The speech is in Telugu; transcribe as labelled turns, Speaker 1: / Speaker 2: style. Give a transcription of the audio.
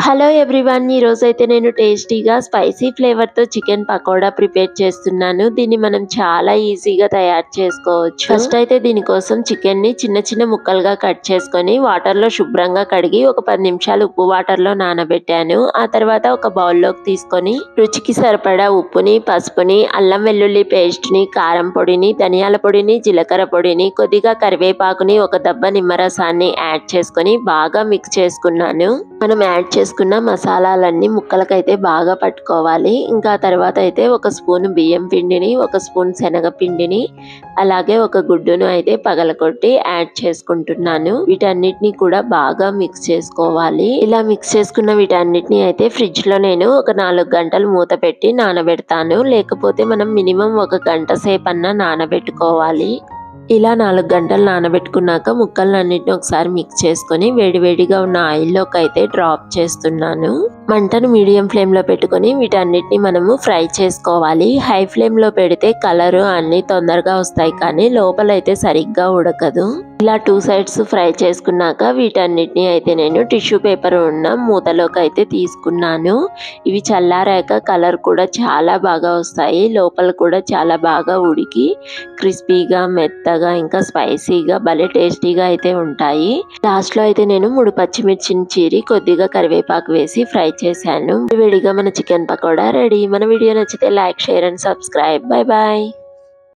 Speaker 1: హలో ఎవ్రీవన్, ఈ రోజైతే నేను టేస్టీగా స్పైసీ ఫ్లేవర్తో చికెన్ పకోడా ప్రిపేర్ చేస్తున్నాను. దీన్ని మనం చాలా ఈజీగా తయారు చేసుకోవచ్చు. ఫస్ట్ అయితే దీనికోసం చికెన్ని చిన్న చిన్న ముక్కలుగా కట్ చేసుకొని వాటర్లో శుభ్రంగా కడిగి ఒక 10 నిమిషాలు ఉప్పు వాటర్లో నానబెట్టాను. ఆ తర్వాత ఒక బౌల్లోకి తీసుకొని రుచికి సరిపడా ఉప్పుని, పసుపుని, అల్లం వెల్లుల్లి పేస్ట్ని, కారం పొడిని, ధనియాల పొడిని, జీలకర్ర పొడిని, కొద్దిగా కరివేపాకుని, ఒక దబ్బ నిమ్మరసాన్ని యాడ్ చేసుకొని బాగా మిక్స్ చేసుకున్నాను. మనం యాడ్ చేసుకున్న మసాలాలన్నీ ముక్కలకైతే బాగా పట్టుకోవాలి. ఇంకా తర్వాత అయితే ఒక స్పూన్ బియ్యం పిండిని, ఒక స్పూన్ శనగపిండిని, అలాగే ఒక గుడ్డును అయితే పగలగొట్టి యాడ్ చేసుకుంటున్నాను. వీటన్నిటిని కూడా బాగా మిక్స్ చేసుకోవాలి. ఇలా మిక్స్ చేసుకున్న వీటన్నిటిని అయితే ఫ్రిడ్జ్ లో నేను ఒక 4 గంటలు మూత పెట్టి నానబెడతాను. లేకపోతే మనం మినిమం ఒక గంట సేపన్నా నానబెట్టుకోవాలి. ఇలా 4 గంటలు నానబెట్టుకున్నాక ముక్కలన్నిటిని ఒకసారి మిక్స్ చేసుకొని వేడివేడిగా ఉన్న ఆయిల్లోకి అయితే డ్రాప్ చేస్తున్నాను. మంటను మీడియం ఫ్లేమ్లో పెట్టుకొని వీటన్నిటిని మనము ఫ్రై చేసుకోవాలి. హై ఫ్లేమ్లో పెడితే కలర్ అన్నీ తొందరగా వస్తాయి, కానీ లోపలైతే సరిగ్గా ఉడకదు. ఇలా 2 సైడ్స్ ఫ్రై చేసుకున్నాక వీటన్నిటిని అయితే నేను టిష్యూ పేపర్ ఉన్న మూతలోకి అయితే తీసుకున్నాను. ఇవి చల్లారాక కలర్ కూడా చాలా బాగా వస్తాయి. లోపల కూడా చాలా బాగా ఉడికి క్రిస్పీగా, మెత్తగా, ఇంకా స్పైసీగా భలే టేస్టీగా అయితే ఉంటాయి. లాస్ట్లో అయితే నేను 3 పచ్చిమిర్చిని చీరి కొద్దిగా కరివేపాకు వేసి ఫ్రై చేశాను. వేడిగా మన చికెన్ పకోడా రెడీ. మన వీడియో నచ్చితే like, share and subscribe. Bye bye.